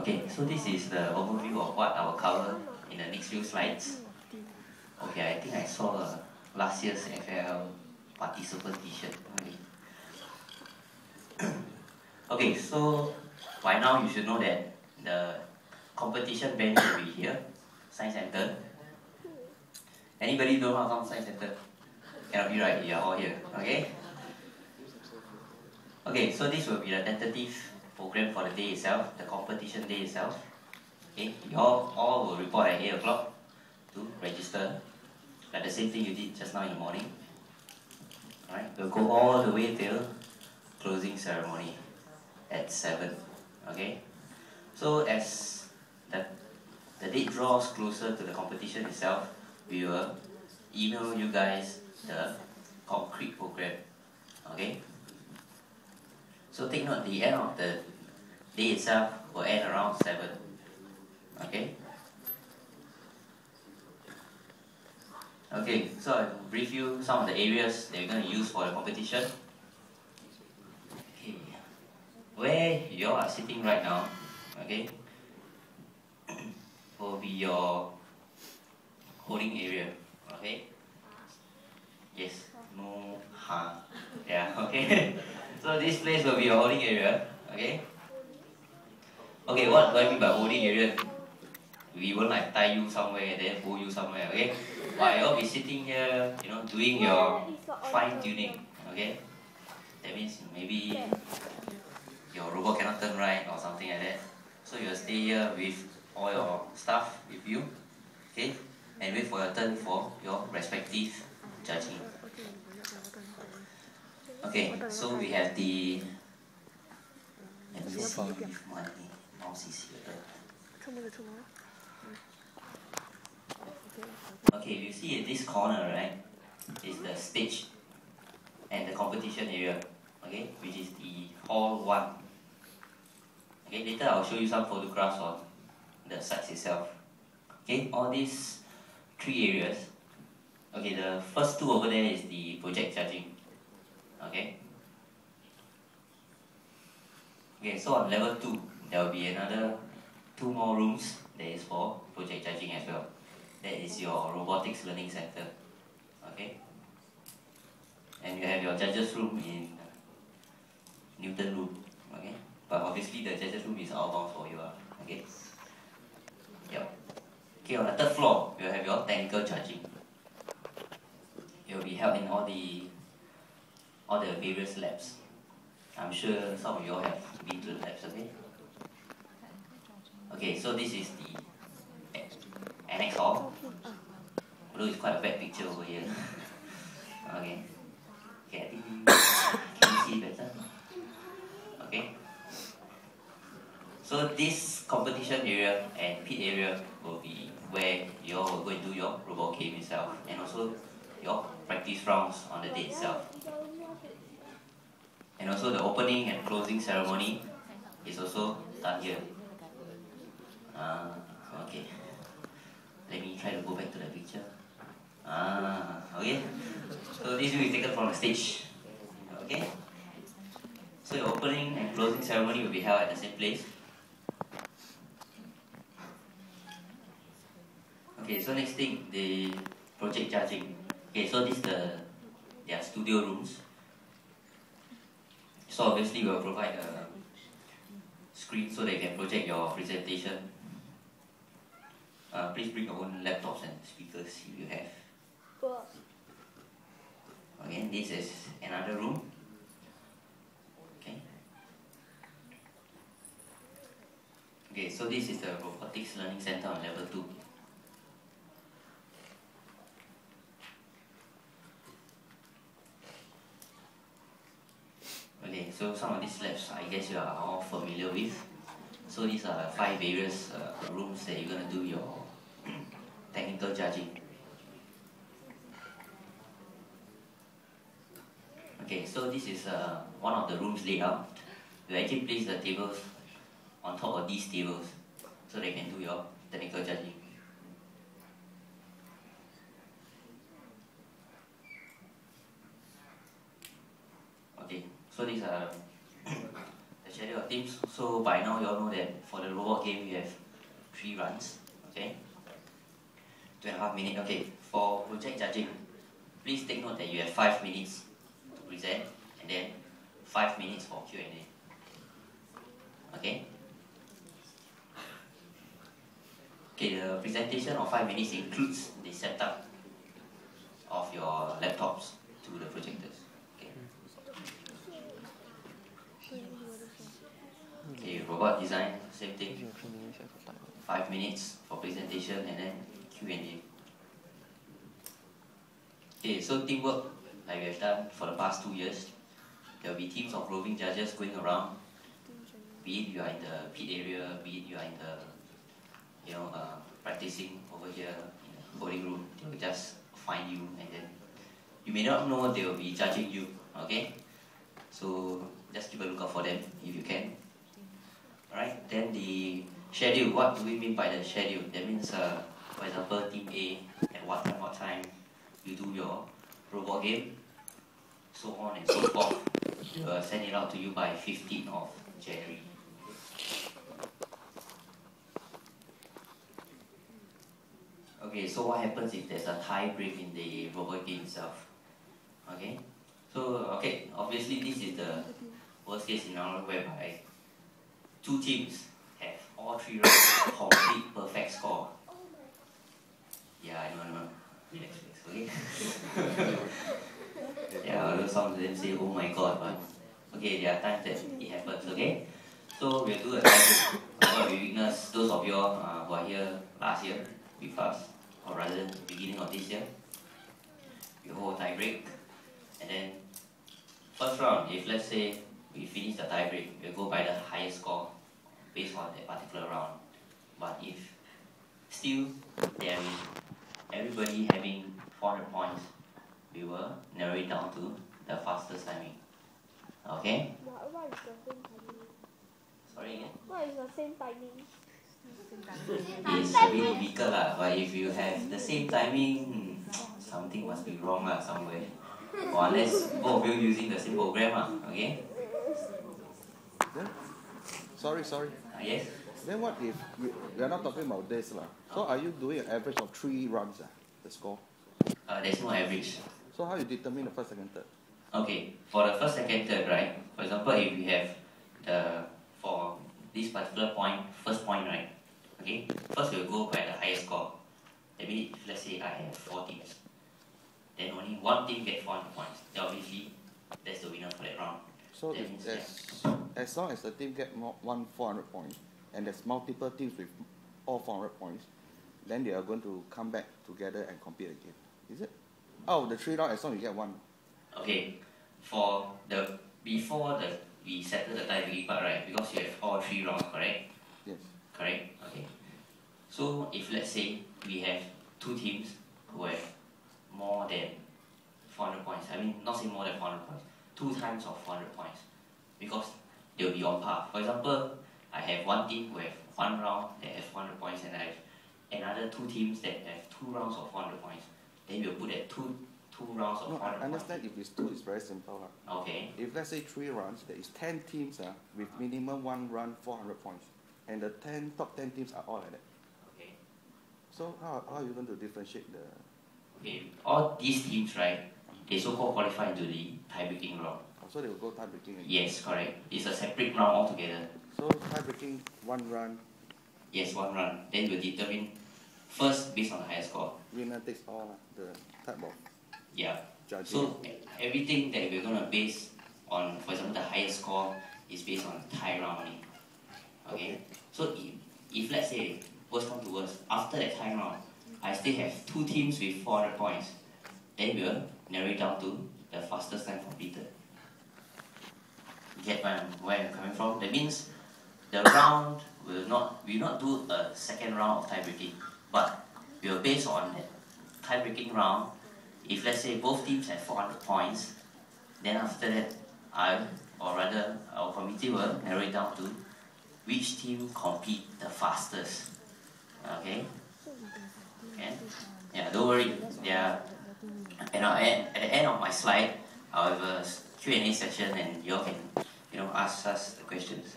Okay, so this is the overview of what I will cover in the next few slides. Okay, I think I saw last year's FLL participant t-shirt. Okay, so by now you should know that the competition bench will be here, Science Center. Anybody know how come Science Center? Cannot be right, you are all here, okay? Okay, so this will be the tentative program for the day itself, the competition day itself. Okay, you all will report at 8 o'clock to register, like the same thing you did just now in the morning. Alright, we'll go all the way till closing ceremony at 7. Okay, so as the date draws closer to the competition itself, we will email you guys the concrete program. Okay, so take note, the end of the day itself will end around 7. Okay. Okay, so I'll brief you some of the areas that you're going to use for the competition. Okay, where you all are sitting right now, okay, will be your holding area. Okay. Yes. No. Ha. Yeah. Okay. So this place will be your holding area. Okay. Okay. What do I mean by holding area? We won't like tie you somewhere and then pull you somewhere, okay? But you'll be sitting here, you know, doing your fine tuning, okay? That means maybe your robot cannot turn right or something like that. So you'll stay here with all your stuff with you, okay? And wait for your turn for your respective judging. Okay, so we have the, let me see if my mouse is here. Okay, you see in this corner, right, is the stage and the competition area, okay, which is the hall 1. Okay, later I'll show you some photographs on the sites itself. Okay, all these 3 areas. Okay, the first 2 over there is the project judging. Okay. Okay, so on level 2, there will be another 2 more rooms that is for project judging as well. That is your robotics learning center. Okay. And you have your judges room in Newton room. Okay. But obviously the judges room is outbound for you. Okay. Yep. Okay, on the 3rd floor, you have your technical judging. It will be held in all the various labs. I'm sure some of you all have been to the labs, okay? Okay, so this is the annex hall. Although it's quite a bad picture over here. Okay. Okay, I think can you see better? Okay. So this competition area and pit area will be where you all will go and do your robot game itself, and also your practice rounds on the day itself. And also the opening and closing ceremony is also done here. Okay. Let me try to go back to the picture. Okay. So this view is taken from the stage. Okay. So your opening and closing ceremony will be held at the same place. Okay, so next thing, the project judging. Okay, so this is their studio rooms. So obviously we'll provide a screen so that you can project your presentation. Please bring your own laptops and speakers if you have. Okay, this is another room. Okay. Okay, so this is the robotics learning center on level 2. Okay, so some of these labs I guess you are all familiar with. So these are 5 various rooms that you're going to do your technical judging. Okay, so this is one of the rooms layout. You actually place the tables on top of these tables so they can do your technical judging. Okay, so these are the schedule of teams. So by now you all know that for the robot game you have 3 runs. Okay, 2.5 minutes. Okay, for project judging, please take note that you have 5 minutes to present and then 5 minutes for Q&A. Okay. Okay, the presentation of 5 minutes includes the setup of your laptops to the projectors. Okay, robot design, same thing. 5 minutes for presentation and then Q&A. Okay, so teamwork, like we have done for the past 2 years, there will be teams of roving judges going around. Be it you are in the pit area, be it you are in the practicing over here in the coding room, they will just find you and then you may not know they will be judging you. Okay, so just keep a lookout for them if you can. Alright, then the schedule. What do we mean by the schedule? That means, for example, team A at what time you do your robot game, so on and so forth. We'll send it out to you by 15th of January. Okay, so what happens if there's a tie break in the robot game itself? Okay, so obviously this is the worst case scenario whereby 2 teams have all 3 rounds complete perfect score. Yeah, I know. Relax, okay? Yeah, although some of them say, oh my god, but okay, there are times that it happens, okay? So we'll do a tie break. What we witness, those of you who are here last year with us, or rather beginning of this year, we hold a tie break, and then first round, if let's say we finish the tie break, we'll go by the highest score based on that particular round. But if still there is everybody having 400 points, we will narrow it down to the fastest timing. Okay? What is the same timing? Sorry again? What is the same timing? It's a bit difficult lah, but if you have the same timing, something must be wrong lah somewhere. Or unless both of you using the same program lah, okay? Sorry. Yes? Then what if we are not talking about this lah? So are you doing an average of 3 runs, the score? There's no average. So how you determine the first, second, third? Okay, for the first, second, third, right? For example, if we have for this particular point, first point, right? Okay, first we'll go by the highest score. That means, if let's say I have 4 teams, then only 1 team gets 400 points. Then obviously, that's the winner for that round. So as long as the team get 400 points, and there's multiple teams with all 400 points, then they are going to come back together and compete again. Is it? Oh, the 3 rounds, as long as you get 1. Okay, before we settle the tie breaking part, right? Because you have all 3 rounds, correct? Yes. Correct. Okay. So if let's say we have 2 teams who have more than 400 points, I mean not saying more than 400 points, 2 times of 400 points, because they will be on par. For example, I have 1 team who have 1 round that has 400 points, and I have another 2 teams that have 2 rounds of 400 points. Then we'll put that two rounds of 400 points. I understand if it's 2, it's very simple. Okay. If let's say 3 rounds, there is 10 teams with minimum 1 run, 400 points. And the top 10 teams are all like that. Okay. So how are you going to differentiate the... Okay, all these teams, right, they so-called qualify into the tie-breaking round. So they will go tie-breaking again? Yes, correct. It's a separate round altogether. So tie-breaking, 1 run? Yes, 1 run. Then we'll determine first based on the highest score. Winner takes all, the type of judging. So everything that we're going to base on, for example, the highest score is based on tie round only. Okay? So if let's say, worst come to worst, after that tie round, I still have 2 teams with 400 points, then we'll narrow it down to the fastest time completed. Get where I'm coming from? That means the round will not do a second round of tie breaking, but we'll base on that tie breaking round. If let's say both teams have 400 points, then after that our committee will narrow it down to which team compete the fastest. Okay? Yeah, don't worry. At the end of my slide, I'll have a Q&A session, and you all can ask us the questions.